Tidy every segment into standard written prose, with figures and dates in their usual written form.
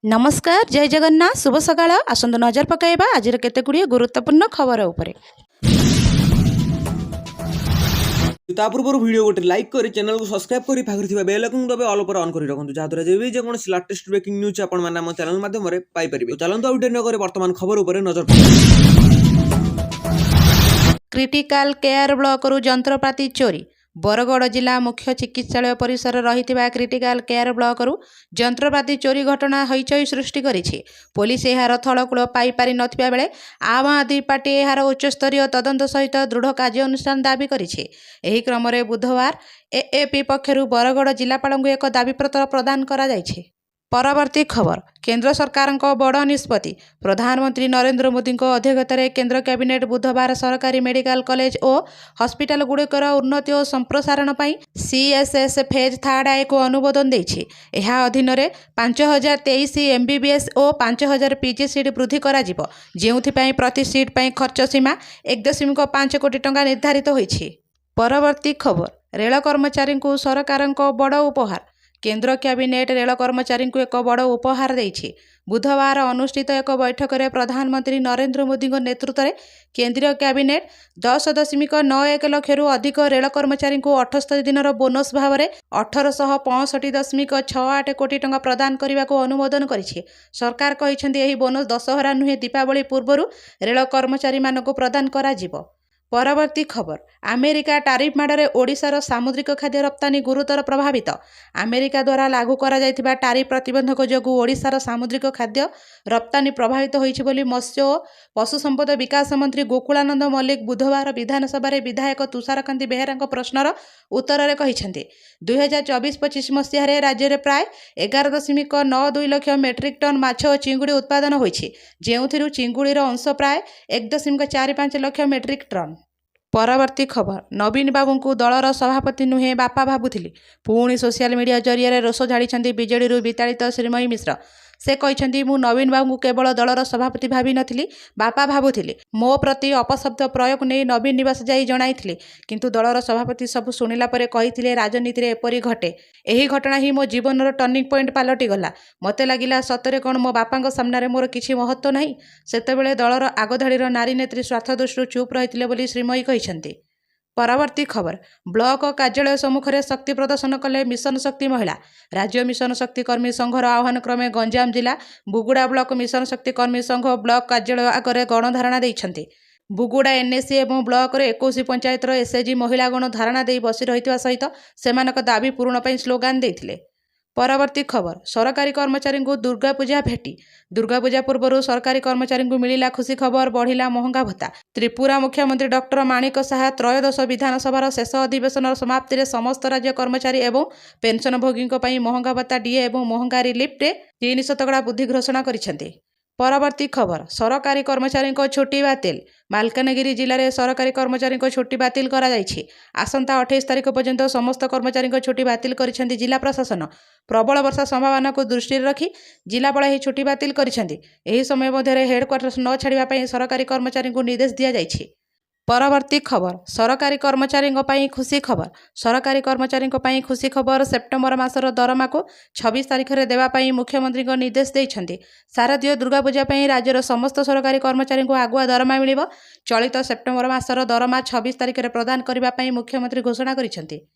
नमस्कार जय जगन्नाथ शुभ सकाळ आसंत नजर पकाइबा आज केतेगुड़िए गुरुत्वपूर्ण खबर उपरे। ता पूर्व वीडियो गोटे लाइक करी चैनल को सब्सक्राइब करी पाखरे थिबा बेल आइकन दबे ऑल पर ऑन करी रखंतु जाद्वारा जेबे जे कोन लेटेस्ट ब्रेकिंग न्यूज आपण माने हम चैनल माध्यम रे पाई परिबे। चलंतु आ वीडियो न करे वर्तमान खबर उपरे नजर क्रिटिकल केयर ब्लॉक रु जंत्रपाति चोरी। बरगढ़ जिला मुख्य चिकित्सालय परिसर रही क्रिटिकल केयर ब्लॉक रु जंत्रपाति चोरी घटना हईचई सृष्टि करिछि। पुलिस यार थलकूल पाई पारि नथिबा बेले आम आदमी पार्टी यार उच्चस्तरीय तदंत सहित दृढ़ कार्यानुष्ठान दाबी करिछि। एही क्रम रे बुधवार एएपी पक्षरु बरगढ़ जिलापाल एक दाबीपत्र प्रदान करा जायछि। परवर्ती खबर केंद्र सरकार बड़ निष्पत्ति। प्रधानमंत्री नरेंद्र मोदी अध्यक्षतार केंद्र कैबिनेट बुधवार सरकारी मेडिकल कॉलेज और हॉस्पिटल गुड़िकर उन्नति और संप्रसारण पर सीएसएस फेज 3 आय को अनुमोदन देछि। यह अधीन 5023 एमबीबीएस और 5000 पीजी सीट वृद्धि करा जिवो, जेउथिपाई प्रति सीट पर खर्च सीमा 1.5 कोटी टंका निर्धारित होइछि। परवर्ती खबर रेल कर्मचारी को सरकार बड़ उपहार। केंद्र कैबिनेट रेल कर्मचारी को एक बड़ उपहार देछि। बुधवार अनुष्ठित एक बैठक में प्रधानमंत्री नरेंद्र मोदी नेतृत्व में केंद्रीय कैबिनेट 10.91 लाख रु अधिक रेल कर्मचारी को 78 दिन बोनस भाव में 1865.68 कोटी टंका प्रदान करने को अनुमोदन करिछि। सरकार कहिसेंति एही बोनस दशहरा नुहे दीपावली पूर्व रेल कर्मचारी मानक प्रदान करा जिवो। परवर्ती खबर अमेरिका टारिफ माड़े ओडिशार सामुद्रिक खाद्य रप्तानी गुरुतर प्रभावित। अमेरिका द्वारा लागू करा जायतिबा टारिफ प्रतिबंधक जोगु ओडिशार सामुद्रिक खाद्य रप्तानी प्रभावित होइछि बोली मत्स्य और पशु संपद विकास मंत्री गोकुलानंद मल्लिक बुधवार विधानसभा विधायक तुषारकांति बेहेरा प्रश्नर उत्तर में कहिसेंति। 2024-25 मसीह राज्य में प्राय 11.92 लाख मेट्रिक टन माछ और चिंगुड़ी उत्पादन होइछि, जेउथिरु चिंगुड़ीर अंश प्राय 1.45 लाख मेट्रिक टन। परवर्ती खबर नवीन बाबू को दलर सभापति नुहे बापा भावुली। पुणी सोशल मीडिया जरिए रोष झाड़ी बीजेडी विताड़ित श्रीमयी मिश्र। से कहते मु नवीन बाबू केवल दलर सभापति भावी नथिली, बापा भावुली। मो प्रति अपशब्द प्रयोग नहीं नवीन निवास जाई जणाई, किंतु दलर सभापति सब शुणिला परे कहिथिले राजनीति रे एपरी घटे। एही घटना ही मो जीवन टर्निंग पॉइंट पालटी गला। मते लागिला सतरे कोन मो बापांग सामने मोर किछि महत्व नहीं। सेतेबेले दलर आगधाड़ीर नारी नेत्री स्वार्थ दृष्टि चुप रहिथिले बोली श्रीमयी कहिसेंति। परवर्ती खबर ब्लॉक कार्यालय सम्मुख में शक्ति प्रदर्शन कले मिशन शक्ति महिला। राज्य मिशन शक्ति कर्मी संघर आह्वान क्रमे गंजाम जिला बुगुड़ा ब्लॉक मिशन शक्ति कर्मी संघ ब्लॉक कार्यालय आगे गणधारणा देइछन्ति। बुगुड़ा एनएसी एवं ब्लॉक 21 पंचायतर एसएचजी महिला गण धारणा दे बसी रही सहित सेमानक दाबी पूरण पर स्लोगान देइथिले। परवर्ती खबर सरकारी कर्मचारी को दुर्गा पूजा भेटी। दुर्गा पूजा पूर्व सरकारी कर्मचारी को मिला खुशी खबर, बढ़िला महंगा भत्ता। त्रिपुरा मुख्यमंत्री डॉक्टर माणिक साहा त्रयोदश विधानसभा शेष अधिवेशन समाप्ति में समस्त राज्य कर्मचारी एवं पेंशनभोगी महंगा भत्ता डीए और महंगा रिलीफ 300 वृद्धि घोषणा करिसेंति। परवर्ती खबर सरकारी कर्मचारी छुट्टी बातिल। मालकानगिरी जिले में सरकारी कर्मचारी छुट्टी बातिल करा जायछि। आसंता 28 तारिख पर्यंत समस्त कर्मचारी छुट्टी बातिल करिसेंति जिला प्रशासन। प्रबल वर्षा संभावना को दृष्टि रखी जिलापाल यह छुट्टी बातिल करिसेंति। एही समय मध्य हेडक्वार्टर्स न छाड़िबा सरकारी कर्मचारी को निर्देश दिया जायछि। परवर्ती खबर सरकारी कर्मचारी खुशी खबर। सरकारी कर्मचारी खुशी खबर सेप्टेम्बर मासर दरमा को 26 तारिख में देवाई मुख्यमंत्री निर्देश देइछन्ति। शारदीय दुर्गा पूजा राज्यर समस्त सरकारी कर्मचारी को आगुआ दरमा मिलिब। चलित सेप्टेम्बर मासर दरमा 26 तारिख में प्रदान करने मुख्यमंत्री घोषणा करिसेंति।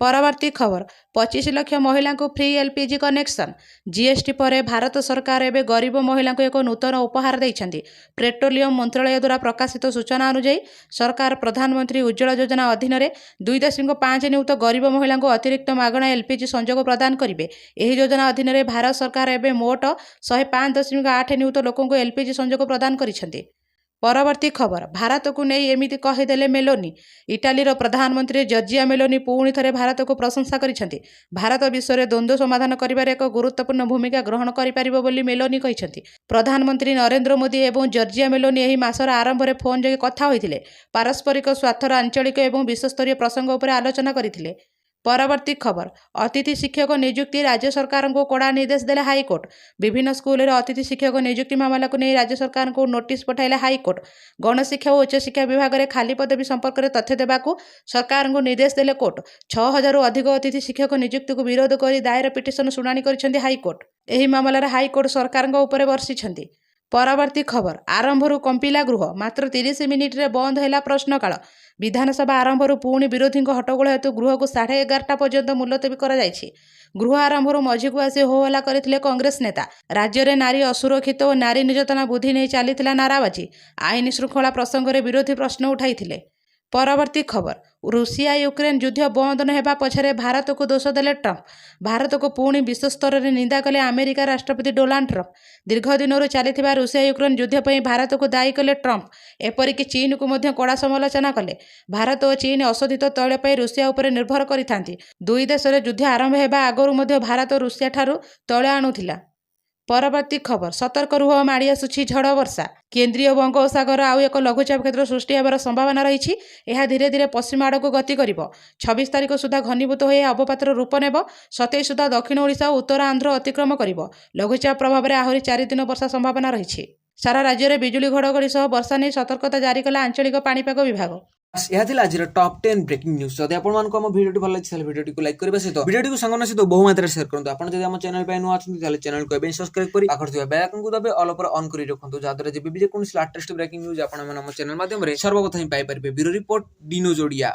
परवर्ती खबर 25 लाख महिला को फ्री एलपीजी कनेक्शन। जीएसटी पर भारत सरकार एवं गरीब महिला को एक नूतन उपहार देइछन्ति। पेट्रोलियम मंत्रालय द्वारा प्रकाशित सूचना अनुसार सरकार प्रधानमंत्री उज्ज्वला योजना अधीन 2.5 नियुक्त गरीब महिला को अतिरिक्त मागणा एलपीजी संजोग प्रदान करेंगे। यह योजना अधीन भारत सरकार एवं मोट 105.8 नियुक्त लोकों को एलपीजी संजोग प्रदान करिसेंति। परवर्ती खबर भारत को नहीं एमिति कहीदेले मेलोनी। इटालीर प्रधानमंत्री जॉर्जिया मेलोनी पुणी थे भारत को प्रशंसा करिसेंति। भारत विश्व में द्वंद्व समाधान करिबार एक गुरुत्वपूर्ण भूमिका ग्रहण करिपारिबो बोली मेलोनी कहिसेंति। प्रधानमंत्री नरेंद्र मोदी एवं जॉर्जिया मेलोनी एही मासर आरंभ में फोन जोगे कथा होइथिले। पारस्परिक स्वार्थर आंचलिक एवं विश्वस्तरीय प्रसंग उपर आलोचना करथिले। ପରବର୍ତ୍ତୀ ଖବର ଅତିଥି ଶିକ୍ଷକ ନିଯୁକ୍ତି ରାଜ୍ୟ ସରକାରଙ୍କୁ କଡ଼ା ନିର୍ଦ୍ଦେଶ ଦେଲେ ହାଇକୋର୍ଟ। ବିଭିନ୍ନ ସ୍କୁଲରେ ଅତିଥି ଶିକ୍ଷକ ନିଯୁକ୍ତି ମାମଲାକୁ ନେଇ ରାଜ୍ୟ ସରକାରଙ୍କୁ ନୋଟିସ୍ ପଠାଇଲେ ହାଇକୋର୍ଟ। ଗଣଶିକ୍ଷା ଓ ଉଚ୍ଚଶିକ୍ଷା ବିଭାଗରେ ଖାଲି ପଦବୀ ସମ୍ପର୍କରେ ତଥ୍ୟ ଦେବାକୁ ସରକାରଙ୍କୁ ନିର୍ଦ୍ଦେଶ ଦେଲେ କୋର୍ଟ। 6,000ରୁ ଅଧିକ ଅତିଥି ଶିକ୍ଷକ ନିଯୁକ୍ତିକୁ ବିରୋଧ କରି ଦାୟର ପିଟିସନ ଶୁଣାଣି କରିଛନ୍ତି ହାଇକୋର୍ଟ। ଏହି ମାମଲାରେ ହାଇକୋର୍ଟ ସରକାରଙ୍କ ଉପରେ ବର୍ଷିଛନ୍ତି। ପରବର୍ତ୍ତୀ ଖବର ଆରମ୍ଭରୁ କମ୍ପିଲା ଗୃହ, ମାତ୍ର 30 ମିନିଟରେ ବନ୍ଦ ହେଲା ପ୍ରଶ୍ନକାଳ। ବିଧାନସଭା ଆରମ୍ଭରୁ ପୁଣି ବିରୋଧୀଙ୍କ ହଟ୍ଟଗୋଳ ହେତୁ ଗୃହକୁ 11:30 ପର୍ଯ୍ୟନ୍ତ ମୁଲତବୀ କରାଯାଇଛି। ଗୃହ ଆରମ୍ଭରୁ ମଝିକୁ ଆସି ହୋହଲ୍ଲା କରିଥିଲେ କଂଗ୍ରେସ ନେତା। ରାଜ୍ୟରେ ନାରୀ ଅସୁରକ୍ଷିତ ଓ ନାରୀ ନିର୍ଯାତନା ବୃଦ୍ଧି ନେଇ ଚାଲିଥିଲା ନାରାବାଜି। ଆଇନ ଶୃଙ୍ଖଳା ପ୍ରସଙ୍ଗରେ ବିରୋଧୀ ପ୍ରଶ୍ନ ଉଠାଇଥିଲେ। ପରବର୍ତ୍ତୀ ଖବର ରୁଷିଆ ୟୁକ୍ରେନ ଯୁଦ୍ଧ ବନ୍ଦ ନ ହେବା ପଛରେ ଭାରତକୁ ଦୋଷ ଦେଲେ ଟ୍ରମ୍ପ। ଭାରତକୁ ପୁଣି ବିଶ୍ୱସ୍ତରରେ ନିନ୍ଦା କଲେ ଆମେରିକା ରାଷ୍ଟ୍ରପତି ଡୋନାଲ୍ଡ ଟ୍ରମ୍ପ। ଦୀର୍ଘ ଦିନରୁ ଚାଲିଥିବା ରୁଷିଆ ୟୁକ୍ରେନ ଯୁଦ୍ଧ ପାଇଁ ଭାରତକୁ ଦାୟୀ କଲେ ଟ୍ରମ୍ପ। ଏପରିକି ଚୀନକୁ ମଧ୍ୟ କଡ଼ା ସମାଲୋଚନା କଲେ। ଭାରତ ଓ ଚୀନ ଅଶୋଧିତ ତୈଳ ପାଇଁ ରୁଷିଆ ଉପରେ ନିର୍ଭର କରିଥାନ୍ତି। ଦୁଇ ଦେଶରେ ଯୁଦ୍ଧ ଆରମ୍ଭ ହେବା ଆଗରୁ ମଧ୍ୟ ଭାରତ ରୁଷିଆଠାରୁ ତୈଳ ଆଣୁଥିଲା। ପରବର୍ତ୍ତୀ ଖବର ସତର୍କ ରୁହ, ମାଡ଼ି ଆସୁଛି ଝଡ଼ ବର୍ଷା। କେନ୍ଦ୍ରୀୟ ବଙ୍ଗୋପସାଗର ଆଉ ଏକ ଲଘୁଚାପ କ୍ଷେତ୍ର ସୃଷ୍ଟି ହେବାର ସମ୍ଭାବନା ରହିଛି। ଏହା ଧୀରେ ଧୀରେ ପଶ୍ଚିମ ଆଡ଼କୁ ଗତି କରିବ। 26 ତାରିଖ ସୁଦ୍ଧା ଘନୀଭୂତ ହୋଇ ଅବପାତର ରୂପ ନେବ। 27 ସୁଦ୍ଧା ଦକ୍ଷିଣ ଓଡ଼ିଶା ଓ ଉତ୍ତର ଆନ୍ଧ୍ର ଅତିକ୍ରମ କରିବ। ଲଘୁଚାପ ପ୍ରଭାବରେ ଆହୁରି 4 ଦିନ ବର୍ଷା ସମ୍ଭାବନା ରହିଛି। ସାରା ରାଜ୍ୟରେ ବିଜୁଳି ଘଡ଼ଘଡ଼ି ସହ ବର୍ଷା ନେଇ ସତର୍କତା ଜାରି କଲା ଆଞ୍ଚଳିକ ପାଣିପାଗ ବିଭାଗ। ଏହା ଥିଲା ଆଜିର ଟପ୍ 10 ବ୍ରେକିଂ ନ୍ୟୁଜ୍। ଯଦି ଆପଣମାନଙ୍କୁ ଆମ ଭିଡ଼ିଓଟି ଭଲ ଲାଗିଛି ତାହେଲେ ଭିଡ଼ିଓଟିକୁ ଲାଇକ୍ କରିବା ସହିତ ଭିଡ଼ିଓଟିକୁ ସାଙ୍ଗମାନଙ୍କ ସହିତ ବହୁ ମାତ୍ରାରେ ସେୟାର କରନ୍ତୁ। ଆପଣ ଯଦି ଆମ ଚ୍ୟାନେଲ ପାଇଁ ନୂଆ ଅଛନ୍ତି ତାହେଲେ ଚ୍ୟାନେଲକୁ ଏବେ ସବସ୍କ୍ରାଇବ୍ କରି ପାଖରେ ଥିବା ବେଲ୍ ଆଇକନକୁ ଦାବି ଅଲ୍ ଉପରେ ଅନ୍ କରି ରଖନ୍ତୁ, ଯାହାଦ୍ୱାରା ଯେବେ ବି ଯେକୌଣସି ଲାଟେଷ୍ଟ ବ୍ରେକିଂ ନ୍ୟୁଜ୍ ଆପଣମାନେ ଆମ ଚ୍ୟାନେଲ ମାଧ୍ୟମରେ ସର୍ବପ୍ରଥମେ ପାଇପାରିବେ। Bureau report, D news Odia.